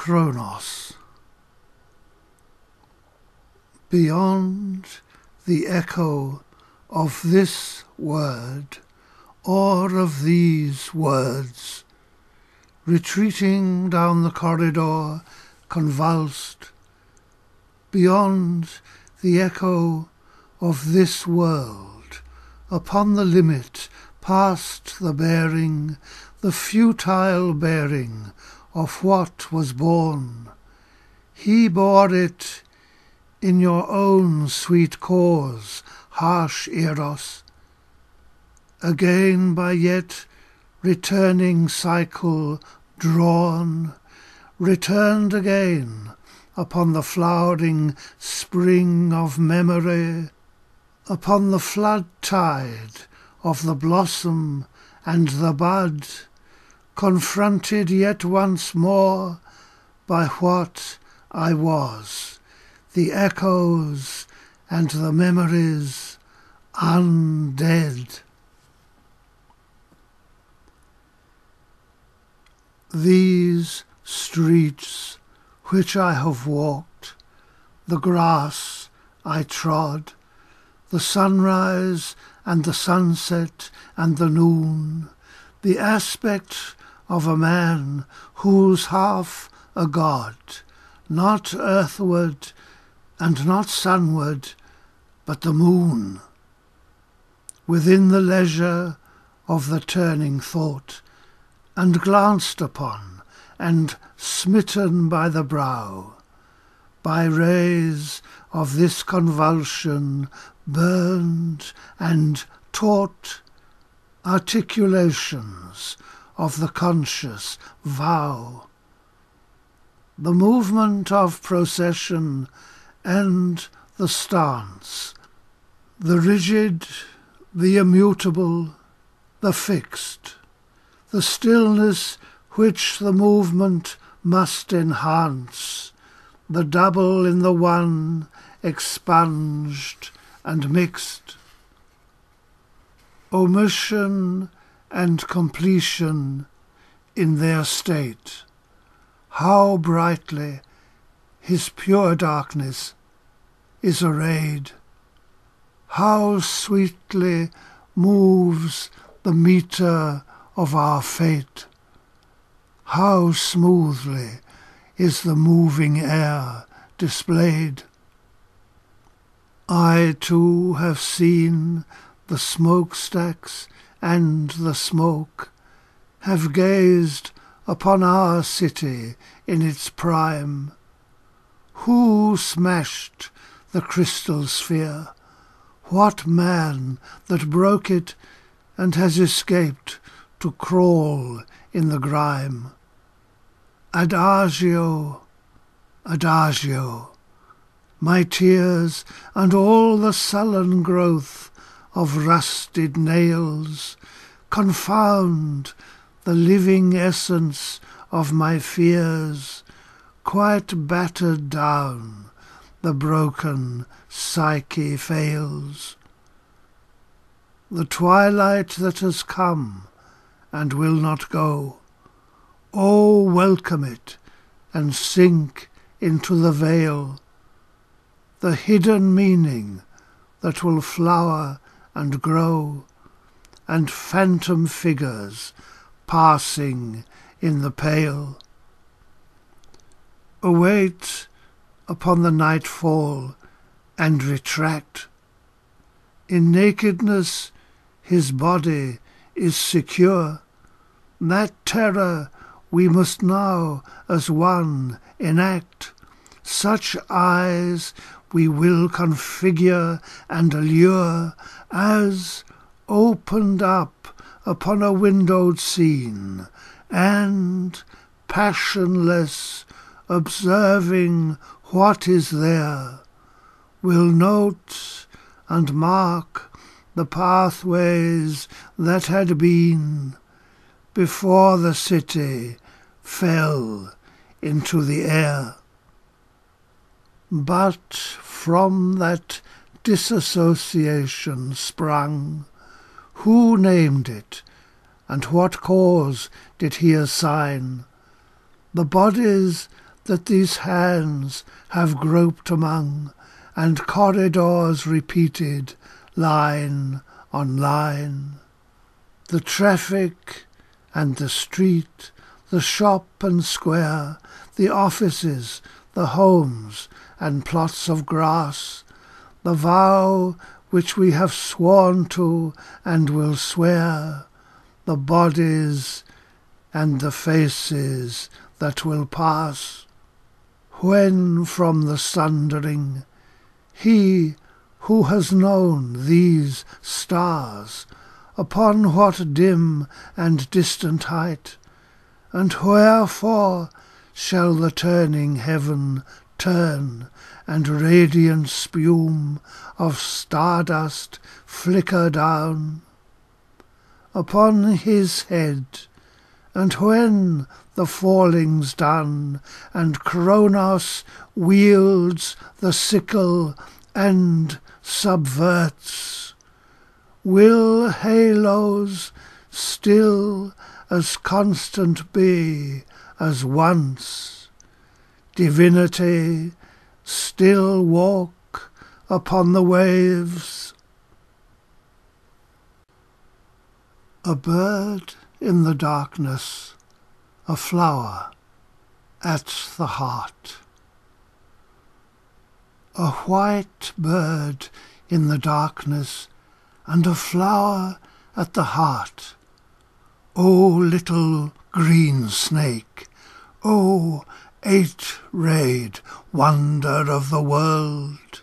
Kronos. Beyond the echo of this word, or of these words, retreating down the corridor convulsed, beyond the echo of this world, upon the limit, past the bearing, the futile bearing of what was born. He bore it in your own sweet cause, harsh Eros, again by yet returning cycle drawn, returned again upon the flowering spring of memory, upon the flood tide of the blossom and the bud, confronted yet once more by what I was, the echoes and the memories undead. These streets which I have walked, the grass I trod, the sunrise and the sunset and the noon, the aspect of a man who's half a god, not earthward and not sunward, but the moon. Within the leisure of the turning thought, and glanced upon, and smitten by the brow, by rays of this convulsion, burned and taught articulations of the conscious vow. The movement of procession and the stance, the rigid, the immutable, the fixed, the stillness which the movement must enhance, the double in the one, expunged and mixed. Omission and completion in their state, how brightly his pure darkness is arrayed, how sweetly moves the metre of our fate, how smoothly is the moving air displayed. I too have seen the smokestacks and the smoke, have gazed upon our city in its prime. Who smashed the crystal sphere? What man that broke it and has escaped to crawl in the grime? Adagio, adagio, my tears and all the sullen growth of rusted nails confound the living essence of my fears, quite battered down the broken psyche fails. The twilight that has come and will not go, oh, welcome it and sink into the veil, the hidden meaning that will flower and grow, and phantom figures passing in the pale. Await upon the nightfall and retract. In nakedness his body is secure. That terror we must now as one enact. Such eyes we will configure and allure as, opened up upon a windowed scene, and, passionless, observing what is there, will note and mark the pathways that had been before the city fell into the air. But from that disassociation sprung, who named it, and what cause did he assign? The bodies that these hands have groped among, and corridors repeated, line on line. The traffic and the street, the shop and square, the offices, the homes and plots of grass, the vow which we have sworn to and will swear, the bodies and the faces that will pass. When from the sundering, he who has known these stars, upon what dim and distant height, and wherefore shall the turning heaven turn, and radiant spume of stardust flicker down upon his head? And when the falling's done, and Kronos wields the sickle and subverts, will halos still as constant be as once, divinity still walk upon the waves? A bird in the darkness, a flower at the heart. A white bird in the darkness, and a flower at the heart. O little green snake, O eight-rayed wonder of the world!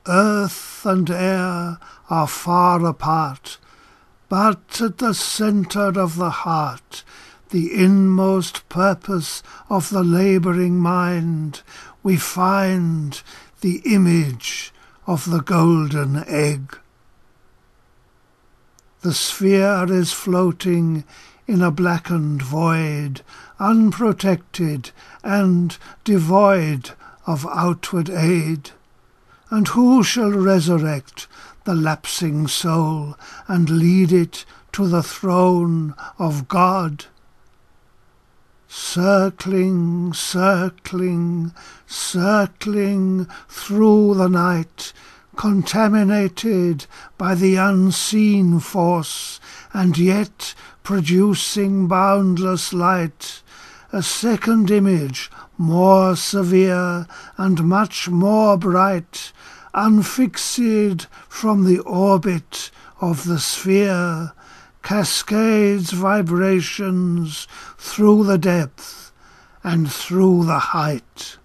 Earth and air are far apart, but at the centre of the heart, the inmost purpose of the labouring mind, we find the image of the golden egg. The sphere is floating in a blackened void, unprotected and devoid of outward aid. And who shall resurrect the lapsing soul and lead it to the throne of God? Circling, circling, circling through the night, contaminated by the unseen force, and yet producing boundless light, a second image more severe and much more bright, unfixed from the orbit of the sphere, cascades vibrations through the depth and through the height.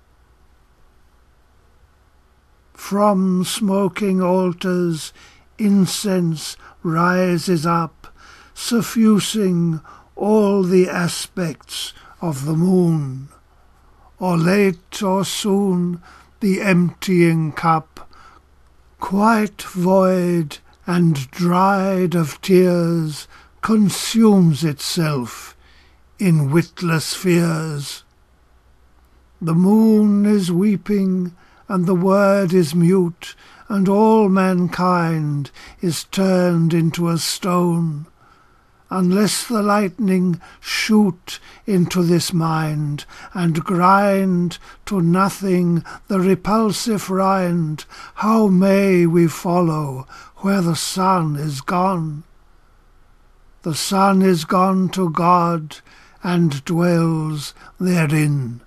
From smoking altars incense rises up, suffusing all the aspects of the moon. Or late or soon the emptying cup, quite void and dried of tears, consumes itself in witless fears. The moon is weeping, and the word is mute, and all mankind is turned into a stone, unless the lightning shoot into this mind, and grind to nothing the repulsive rind. How may we follow where the sun is gone? The sun is gone to God, and dwells therein.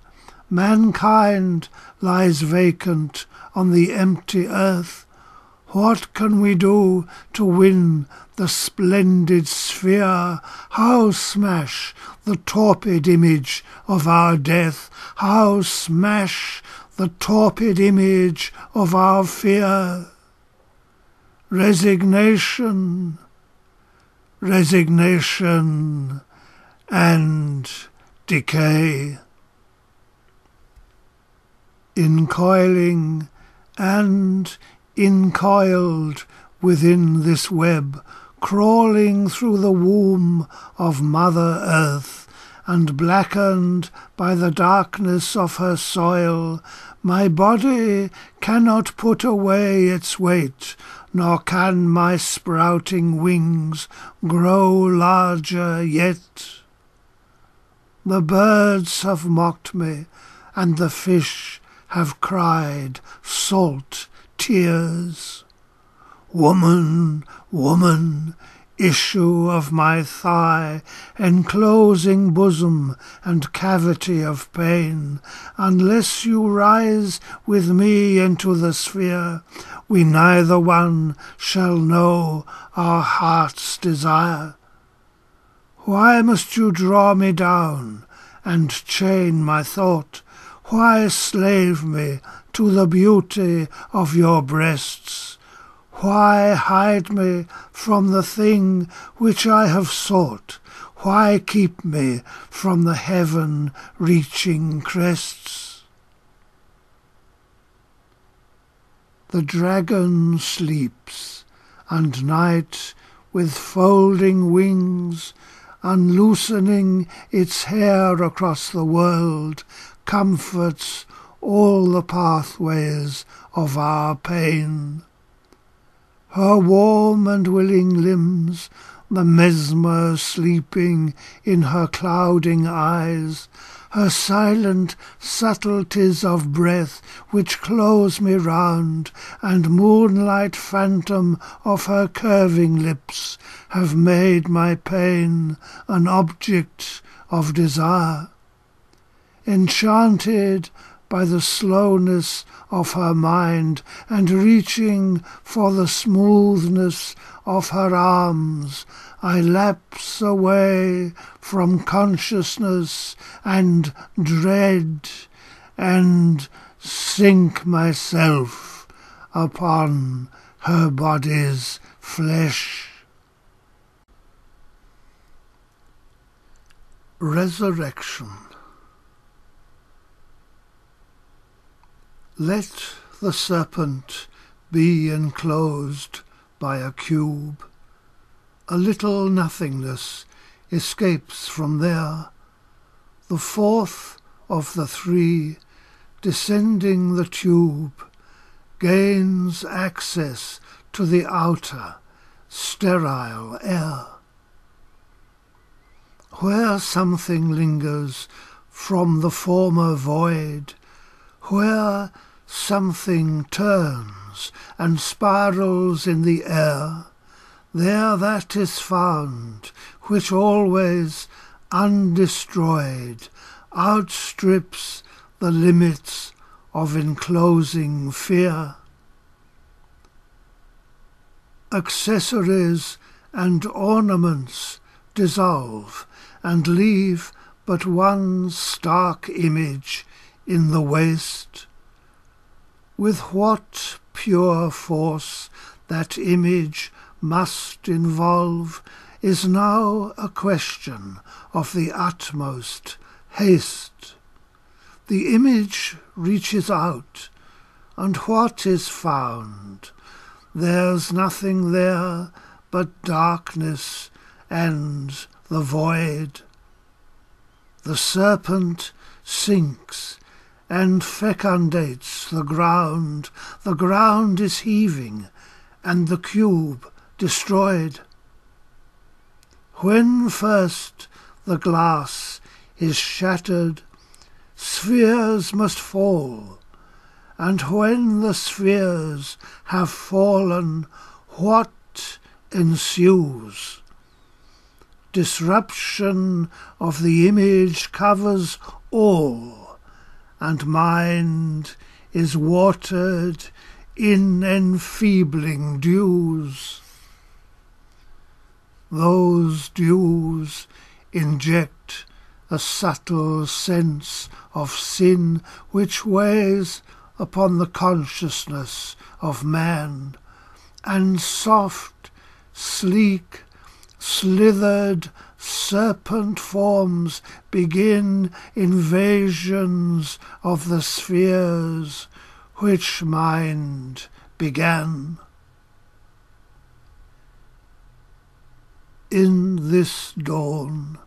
Mankind lies vacant on the empty earth. What can we do to win the splendid sphere? How smash the torpid image of our death? How smash the torpid image of our fear? Resignation, resignation, and decay. Incoiling and incoiled within this web, crawling through the womb of Mother Earth, and blackened by the darkness of her soil, my body cannot put away its weight, nor can my sprouting wings grow larger yet. The birds have mocked me, and the fish have cried salt tears. Woman, woman, issue of my thigh, enclosing bosom and cavity of pain, unless you rise with me into the sphere, we neither one shall know our heart's desire. Why must you draw me down and chain my thought? Why slave me to the beauty of your breasts? Why hide me from the thing which I have sought? Why keep me from the heaven-reaching crests? The dragon sleeps, and night, with folding wings, unloosening its hair across the world, comforts all the pathways of our pain. Her warm and willing limbs, the mesmer sleeping in her clouding eyes, her silent subtleties of breath which close me round, and moonlight phantom of her curving lips, have made my pain an object of desire. Enchanted by the slowness of her mind, and reaching for the smoothness of her arms, I lapse away from consciousness and dread, and sink myself upon her body's flesh. Resurrection. Let the serpent be enclosed by a cube. A little nothingness escapes from there. The fourth of the three, descending the tube, gains access to the outer, sterile air. Where something lingers from the former void, where something turns and spirals in the air, there that is found which always, undestroyed, outstrips the limits of enclosing fear. Accessories and ornaments dissolve and leave but one stark image in the waste. With what pure force that image must involve is now a question of the utmost haste. The image reaches out, and what is found? There's nothing there but darkness and the void. The serpent sinks and fecundates the ground. The ground is heaving, and the cube destroyed. When first the glass is shattered, spheres must fall, and when the spheres have fallen, what ensues? Disruption of the image covers all, and mind is watered in enfeebling dews. Those dews inject a subtle sense of sin which weighs upon the consciousness of man, and soft, sleek, slithered serpent forms begin invasions of the spheres which mind began. In this dawn,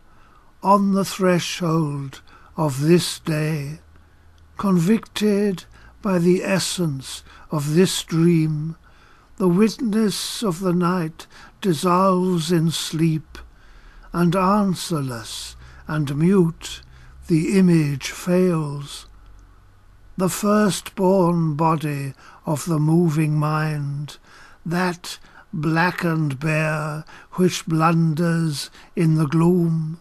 on the threshold of this day, convicted by the essence of this dream, the witness of the night dissolves in sleep, and answerless and mute the image fails. The firstborn body of the moving mind, that black and bare which blunders in the gloom,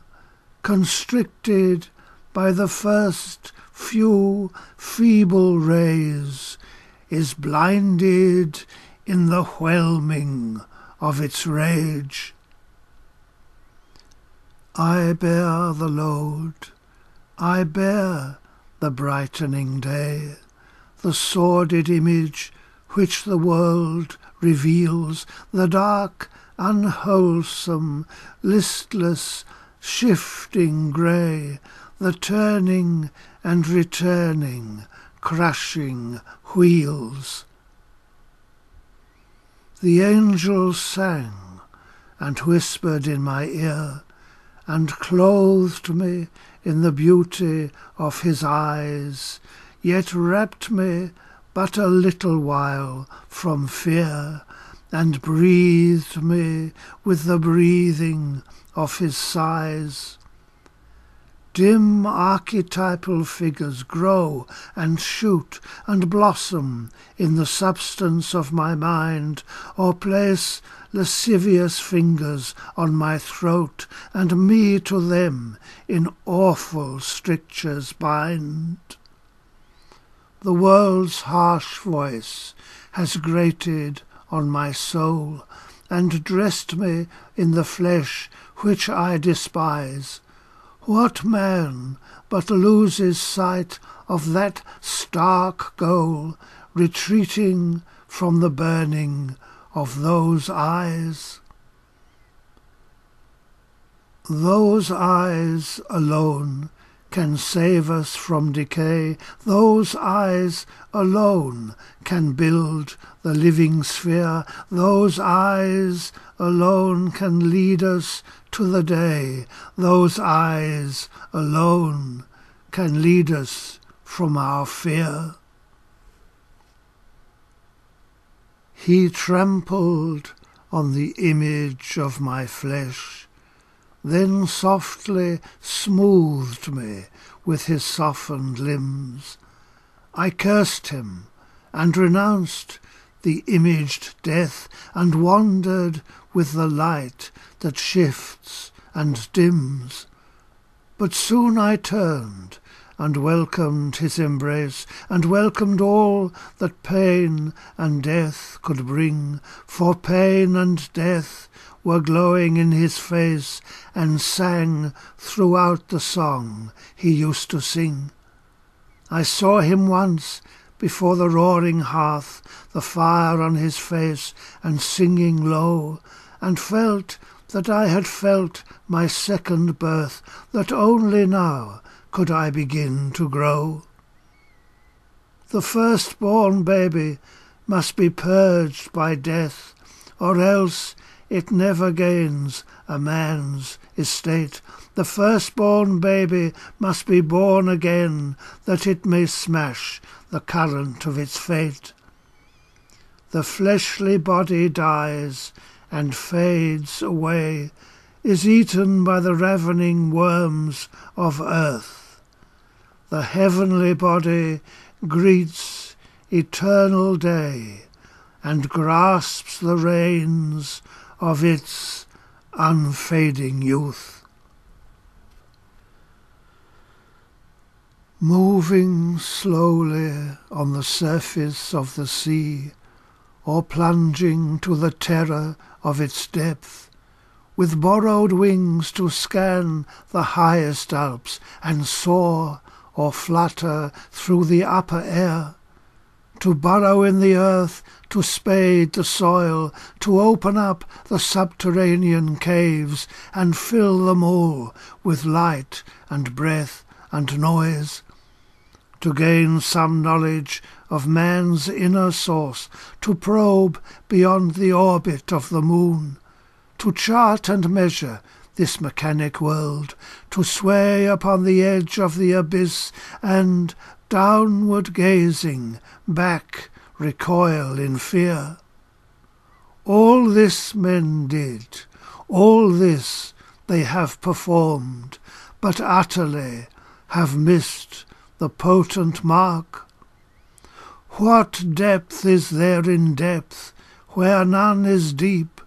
constricted by the first few feeble rays, is blinded in the whelming of its rage. I bear the load, I bear the brightening day, the sordid image which the world reveals, the dark, unwholesome, listless, shifting grey, the turning and returning, crushing wheels. The angels sang and whispered in my ear, and clothed me in the beauty of his eyes, yet wrapped me but a little while from fear, and breathed me with the breathing of his sighs. Dim archetypal figures grow and shoot and blossom in the substance of my mind, or place lascivious fingers on my throat, and me to them in awful strictures bind. The world's harsh voice has grated on my soul, and dressed me in the flesh which I despise. What man but loses sight of that stark goal, retreating from the burning of those eyes? Those eyes alone can save us from decay. Those eyes alone can build the living sphere. Those eyes alone can lead us to the day. Those eyes alone can lead us from our fear. He trampled on the image of my flesh, then softly smoothed me with his softened limbs. I cursed him and renounced the imaged death, and wandered with the light that shifts and dims. But soon I turned and welcomed his embrace, and welcomed all that pain and death could bring, for pain and death were glowing in his face, and sang throughout the song he used to sing. I saw him once before the roaring hearth, the fire on his face, and singing low, and felt that I had felt my second birth, that only now could I begin to grow. The firstborn baby must be purged by death, or else it never gains a man's estate. The firstborn baby must be born again, that it may smash the current of its fate. The fleshly body dies and fades away, is eaten by the ravening worms of earth. The heavenly body greets eternal day, and grasps the reins of its unfading youth. Moving slowly on the surface of the sea, or plunging to the terror of its depth, with borrowed wings to scan the highest Alps, and soar or flutter through the upper air, to burrow in the earth, to spade the soil, to open up the subterranean caves, and fill them all with light and breath and noise, to gain some knowledge of man's inner source, to probe beyond the orbit of the moon, to chart and measure this mechanic world, to sway upon the edge of the abyss, and, downward gazing, back recoil in fear. All this men did, all this they have performed, but utterly have missed the potent mark. What depth is there in depth where none is deep?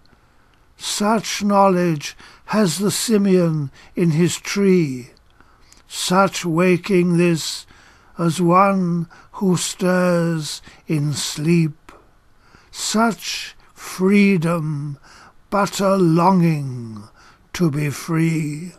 Such knowledge has the simian in his tree, such waking this as one who stirs in sleep, such freedom but a longing to be free.